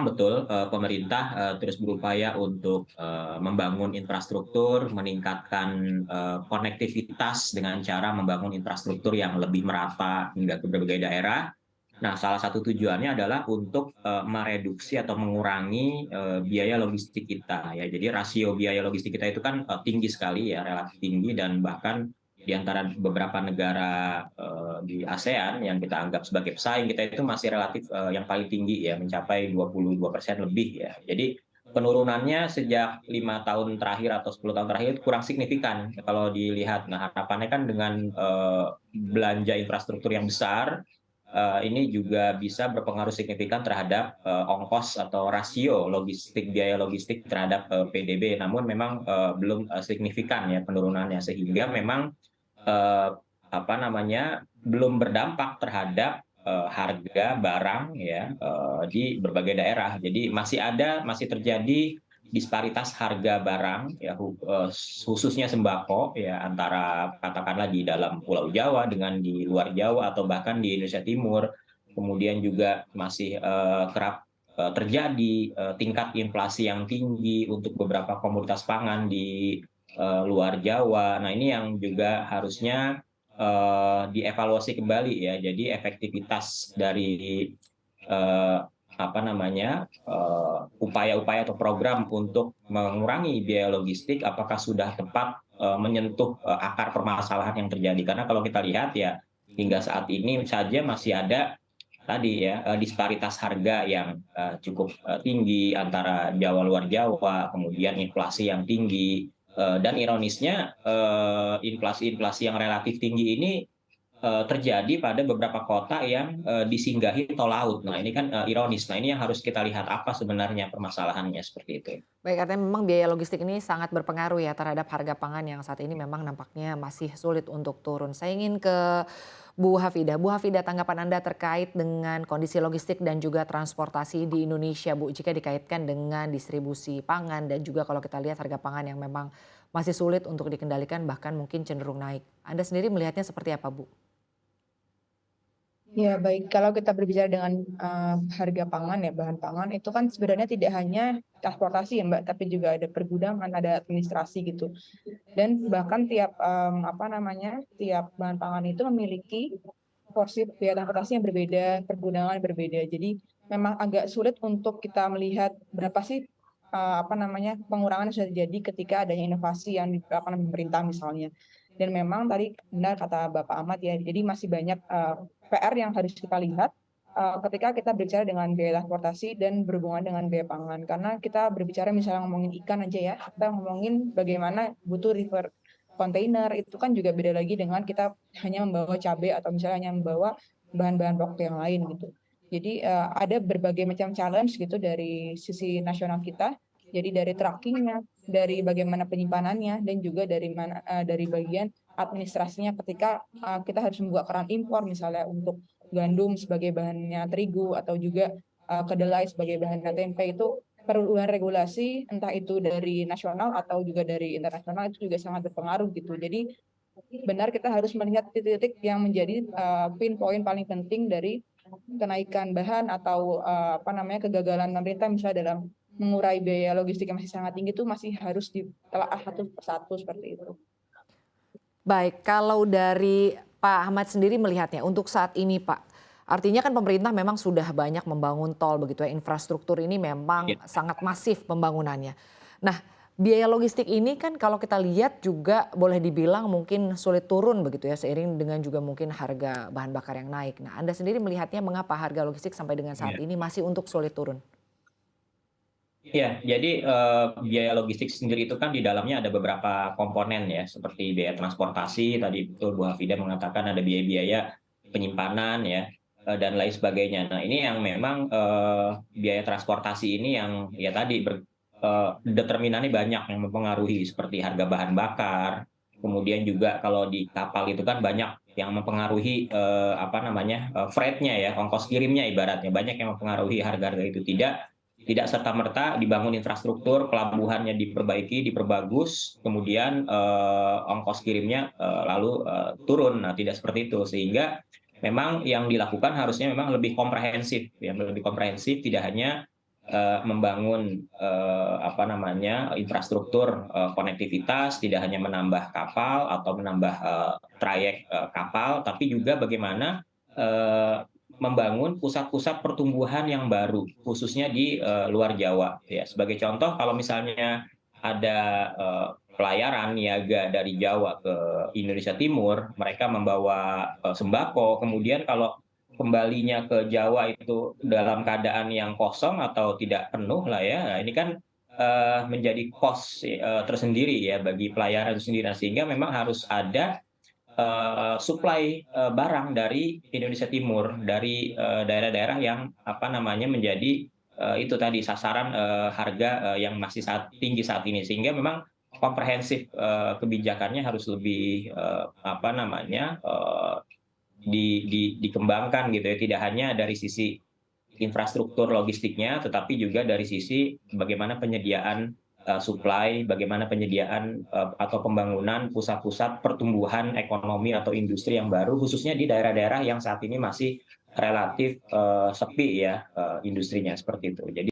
betul, pemerintah terus berupaya untuk membangun infrastruktur, meningkatkan konektivitas dengan cara membangun infrastruktur yang lebih merata hingga ke berbagai daerah. Nah, salah satu tujuannya adalah untuk mereduksi atau mengurangi biaya logistik kita ya. Jadi rasio biaya logistik kita itu kan tinggi sekali ya, relatif tinggi, dan bahkan di antara beberapa negara di ASEAN yang kita anggap sebagai pesaing kita itu masih relatif yang paling tinggi ya, mencapai 22% lebih ya. Jadi penurunannya sejak 5 tahun terakhir atau 10 tahun terakhir itu kurang signifikan kalau dilihat. Nah, harapannya kan dengan belanja infrastruktur yang besar, ini juga bisa berpengaruh signifikan terhadap ongkos atau rasio logistik, biaya logistik terhadap PDB. Namun memang belum signifikan ya penurunannya, sehingga memang eh, apa namanya, belum berdampak terhadap harga barang ya di berbagai daerah. Jadi masih terjadi disparitas harga barang ya, khususnya sembako ya, antara katakanlah di dalam Pulau Jawa dengan di luar Jawa atau bahkan di Indonesia Timur. Kemudian juga masih kerap terjadi tingkat inflasi yang tinggi untuk beberapa komoditas pangan di luar Jawa. Nah, ini yang juga harusnya dievaluasi kembali ya. Jadi efektivitas dari eh, apa namanya, upaya-upaya atau program untuk mengurangi biaya logistik apakah sudah tepat menyentuh akar permasalahan yang terjadi. Karena kalau kita lihat ya, hingga saat ini saja masih ada tadi ya disparitas harga yang cukup tinggi antara Jawa luar Jawa, kemudian inflasi yang tinggi, dan ironisnya inflasi-inflasi yang relatif tinggi ini terjadi pada beberapa kota yang disinggahi tol laut. Nah, ini kan ironis. Nah, ini yang harus kita lihat apa sebenarnya permasalahannya seperti itu. Baik, artinya memang biaya logistik ini sangat berpengaruh ya terhadap harga pangan yang saat ini memang nampaknya masih sulit untuk turun. Saya ingin ke Bu Hafida. Bu Hafida, tanggapan Anda terkait dengan kondisi logistik dan juga transportasi di Indonesia, Bu, jika dikaitkan dengan distribusi pangan dan juga kalau kita lihat harga pangan yang memang masih sulit untuk dikendalikan bahkan mungkin cenderung naik. Anda sendiri melihatnya seperti apa, Bu? Ya, baik. Kalau kita berbicara dengan harga pangan ya, bahan pangan itu kan sebenarnya tidak hanya transportasi ya, Mbak, tapi juga ada pergudangan, ada administrasi gitu. Dan bahkan tiap tiap bahan pangan itu memiliki porsi biaya transportasi yang berbeda, pergudangan yang berbeda. Jadi memang agak sulit untuk kita melihat berapa sih pengurangan yang sudah terjadi ketika adanya inovasi yang dilakukan pemerintah misalnya. Dan memang tadi benar kata Bapak Ahmad ya, jadi masih banyak PR yang harus kita lihat ketika kita berbicara dengan biaya transportasi dan berhubungan dengan biaya pangan. Karena kita berbicara misalnya ngomongin ikan aja ya, kita ngomongin bagaimana butuh river kontainer, itu kan juga beda lagi dengan kita hanya membawa cabai atau misalnya hanya membawa bahan-bahan pokok yang lain gitu. Jadi ada berbagai macam challenge gitu dari sisi nasional kita. Jadi dari trackingnya, dari bagaimana penyimpanannya, dan juga dari bagian administrasinya ketika kita harus membuat keran impor misalnya untuk gandum sebagai bahannya terigu atau juga kedelai sebagai bahannya tempe, itu perubahan regulasi entah itu dari nasional atau juga dari internasional itu juga sangat berpengaruh gitu. Jadi benar kita harus melihat titik-titik yang menjadi pinpoint paling penting dari kenaikan bahan atau kegagalan pemerintah misalnya dalam mengurai biaya logistik yang masih sangat tinggi itu masih harus ditelaah satu persatu seperti itu. Baik, kalau dari Pak Ahmad sendiri melihatnya untuk saat ini, Pak, artinya kan pemerintah memang sudah banyak membangun tol begitu ya, infrastruktur ini memang Ya. sangat masif pembangunannya. Nah, biaya logistik ini kan kalau kita lihat juga boleh dibilang mungkin sulit turun begitu ya, seiring dengan juga mungkin harga bahan bakar yang naik. Nah, Anda sendiri melihatnya mengapa harga logistik sampai dengan saat ini masih untuk sulit turun? Ya, jadi biaya logistik sendiri itu kan di dalamnya ada beberapa komponen ya, seperti biaya transportasi, tadi betul Bu Hafida mengatakan ada biaya-biaya penyimpanan ya, dan lain sebagainya. Nah, ini yang memang biaya transportasi ini yang ya tadi determinannya banyak yang mempengaruhi, seperti harga bahan bakar, kemudian juga kalau di kapal itu kan banyak yang mempengaruhi freight-nya ya, ongkos kirimnya ibaratnya, banyak yang mempengaruhi harga-harga itu. Tidak serta-merta dibangun infrastruktur, pelabuhannya diperbaiki, diperbagus, kemudian ongkos kirimnya lalu turun. Nah, tidak seperti itu. Sehingga memang yang dilakukan harusnya memang lebih komprehensif, ya, lebih komprehensif, tidak hanya membangun infrastruktur konektivitas, tidak hanya menambah kapal atau menambah trayek kapal, tapi juga bagaimana membangun pusat-pusat pertumbuhan yang baru, khususnya di luar Jawa. Ya, sebagai contoh, kalau misalnya ada pelayaran niaga dari Jawa ke Indonesia Timur, mereka membawa sembako, kemudian kalau kembalinya ke Jawa itu dalam keadaan yang kosong atau tidak penuh lah ya, nah, ini kan menjadi cost tersendiri ya bagi pelayaran itu sendiri. Nah, sehingga memang harus ada supply barang dari Indonesia Timur, dari daerah-daerah yang menjadi itu tadi sasaran harga yang masih tinggi saat ini, sehingga memang komprehensif kebijakannya harus lebih dikembangkan gitu ya, tidak hanya dari sisi infrastruktur logistiknya, tetapi juga dari sisi bagaimana penyediaan supply, bagaimana penyediaan atau pembangunan pusat-pusat pertumbuhan ekonomi atau industri yang baru, khususnya di daerah-daerah yang saat ini masih relatif sepi ya industrinya seperti itu. Jadi